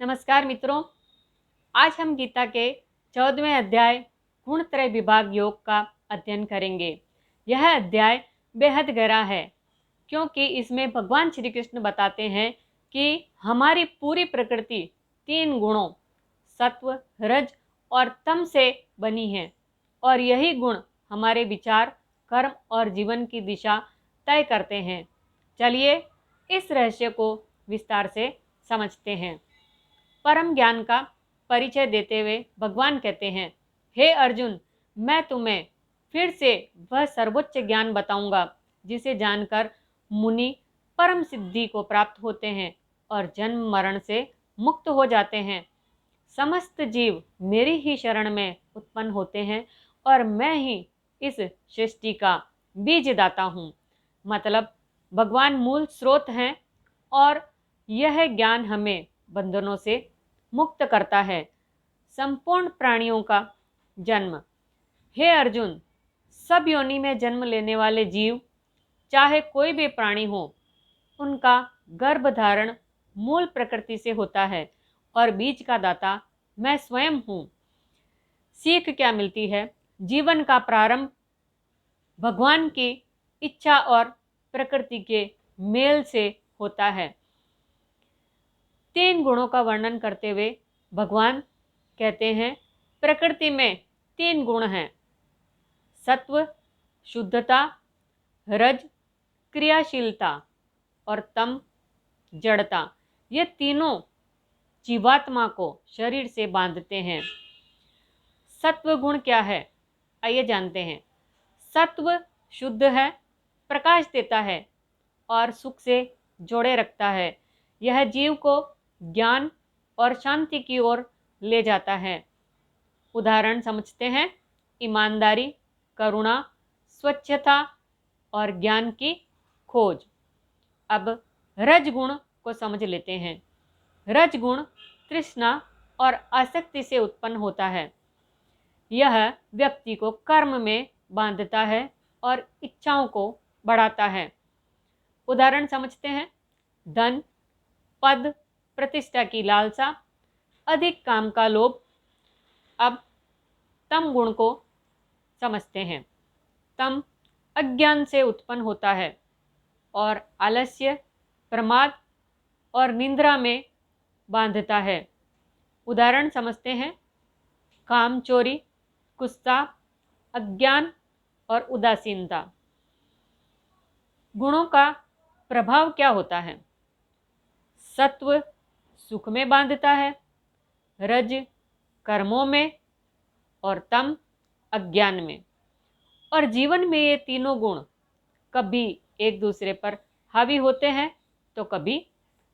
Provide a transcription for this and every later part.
नमस्कार मित्रों, आज हम गीता के 14वें अध्याय गुणत्रय विभाग योग का अध्ययन करेंगे। यह अध्याय बेहद गहरा है क्योंकि इसमें भगवान श्री कृष्ण बताते हैं कि हमारी पूरी प्रकृति 3 गुणों सत्व, रज और तम से बनी है और यही गुण हमारे विचार, कर्म और जीवन की दिशा तय करते हैं। चलिए इस रहस्य को विस्तार से समझते हैं। परम ज्ञान का परिचय देते हुए भगवान कहते हैं, हे अर्जुन, मैं तुम्हें फिर से वह सर्वोच्च ज्ञान बताऊंगा जिसे जानकर मुनि परम सिद्धि को प्राप्त होते हैं और जन्म मरण से मुक्त हो जाते हैं। समस्त जीव मेरी ही शरण में उत्पन्न होते हैं और मैं ही इस सृष्टि का बीजदाता हूँ। मतलब भगवान मूल स्रोत हैं और यह ज्ञान हमें बंधनों से मुक्त करता है। संपूर्ण प्राणियों का जन्म। हे अर्जुन, सब योनि में जन्म लेने वाले जीव, चाहे कोई भी प्राणी हो, उनका गर्भधारण मूल प्रकृति से होता है और बीज का दाता मैं स्वयं हूँ। सीख क्या मिलती है? जीवन का प्रारंभ भगवान की इच्छा और प्रकृति के मेल से होता है। 3 गुणों का वर्णन करते हुए भगवान कहते हैं, प्रकृति में 3 गुण हैं, सत्व शुद्धता, रज क्रियाशीलता और तम जड़ता। ये तीनों जीवात्मा को शरीर से बांधते हैं। सत्व गुण क्या है, आइए जानते हैं। सत्व शुद्ध है, प्रकाश देता है और सुख से जोड़े रखता है। यह जीव को ज्ञान और शांति की ओर ले जाता है। उदाहरण समझते हैं, ईमानदारी, करुणा, स्वच्छता और ज्ञान की खोज। अब रजगुण को समझ लेते हैं। रजगुण तृष्णा और आसक्ति से उत्पन्न होता है। यह व्यक्ति को कर्म में बांधता है और इच्छाओं को बढ़ाता है। उदाहरण समझते हैं, धन, पद, प्रतिष्ठा की लालसा, अधिक काम का लोभ। अब तम गुण को समझते हैं। तम अज्ञान से उत्पन्न होता है और आलस्य, प्रमाद और निंद्रा में बांधता है। उदाहरण समझते हैं, काम चोरी, गुस्सा, अज्ञान और उदासीनता। गुणों का प्रभाव क्या होता है? सत्व सुख में बांधता है, रज कर्मों में और तम अज्ञान में। और जीवन में ये तीनों गुण कभी एक दूसरे पर हावी होते हैं तो कभी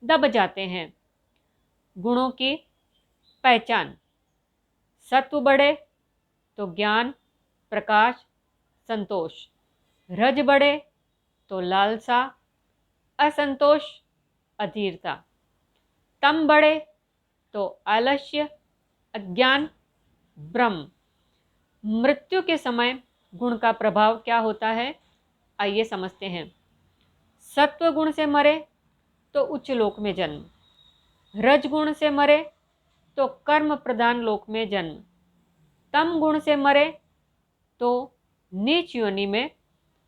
दब जाते हैं। गुणों की पहचान। सत्व बढ़े तो ज्ञान, प्रकाश, संतोष। रज बढ़े तो लालसा, असंतोष, अधीरता। तम बढ़े तो आलस्य, अज्ञान, भ्रम। मृत्यु के समय गुण का प्रभाव क्या होता है, आइए समझते हैं। सत्व गुण से मरे तो उच्च लोक में जन्म, रज गुण से मरे तो कर्म प्रधान लोक में जन्म, तम गुण से मरे तो नीच योनि में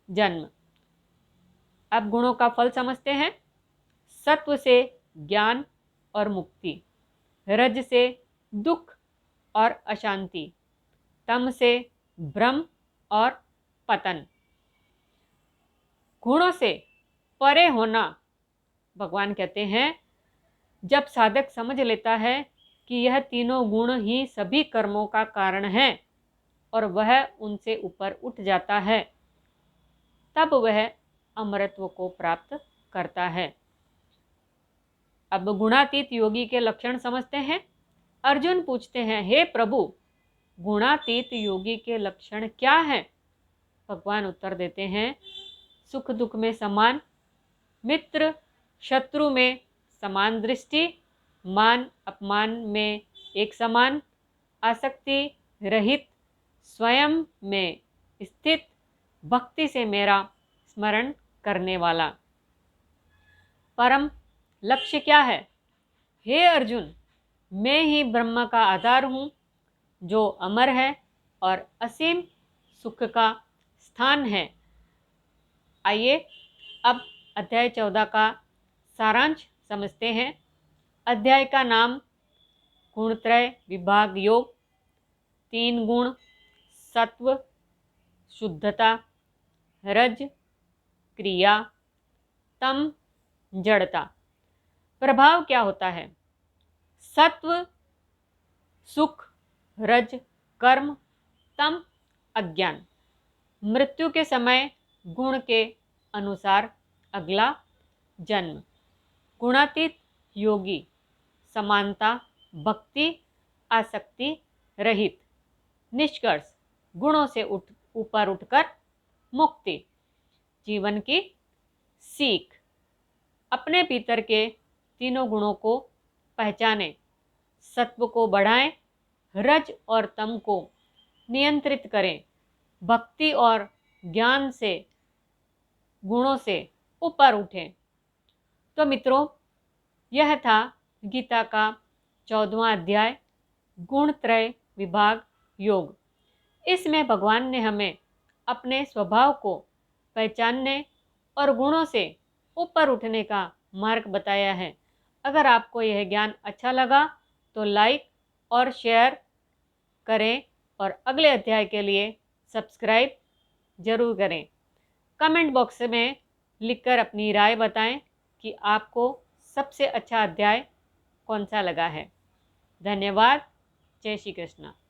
जन्म। अब गुणों का फल समझते हैं। सत्व से ज्ञान और मुक्ति, रज से दुख और अशांति, तम से भ्रम और पतन। गुणों से परे होना। भगवान कहते हैं, जब साधक समझ लेता है कि यह तीनों गुण ही सभी कर्मों का कारण है और वह उनसे ऊपर उठ जाता है, तब वह अमरत्व को प्राप्त करता है। अब गुणातीत योगी के लक्षण समझते हैं। अर्जुन पूछते हैं, हे प्रभु, गुणातीत योगी के लक्षण क्या हैं? भगवान उत्तर देते हैं, सुख दुख में समान, मित्र शत्रु में समान दृष्टि, मान अपमान में एक समान, आसक्ति रहित, स्वयं में स्थित, भक्ति से मेरा स्मरण करने वाला। परम लक्ष्य क्या है? हे अर्जुन, मैं ही ब्रह्म का आधार हूँ जो अमर है और असीम सुख का स्थान है। आइए अब अध्याय 14 का सारांश समझते हैं। अध्याय का नाम गुणत्रय विभाग योग। 3 गुण सत्व, शुद्धता, रज, क्रिया, तम, जड़ता। प्रभाव क्या होता है? सत्व सुख, रज कर्म, तम अज्ञान। मृत्यु के समय गुण के अनुसार अगला जन्म। गुणातीत योगी, समानता, भक्ति, आसक्ति रहित। निष्कर्ष, गुणों से ऊपर उठकर मुक्ति। जीवन की सीख, अपने भीतर के तीनों गुणों को पहचानें, सत्व को बढ़ाएं, रज और तम को नियंत्रित करें, भक्ति और ज्ञान से गुणों से ऊपर उठें। तो मित्रों, यह था गीता का 14वां अध्याय गुणत्रय विभाग योग। इसमें भगवान ने हमें अपने स्वभाव को पहचानने और गुणों से ऊपर उठने का मार्ग बताया है। अगर आपको यह ज्ञान अच्छा लगा तो लाइक और शेयर करें और अगले अध्याय के लिए सब्सक्राइब जरूर करें। कमेंट बॉक्स में लिखकर अपनी राय बताएं कि आपको सबसे अच्छा अध्याय कौन सा लगा है। धन्यवाद। जय श्री कृष्ण।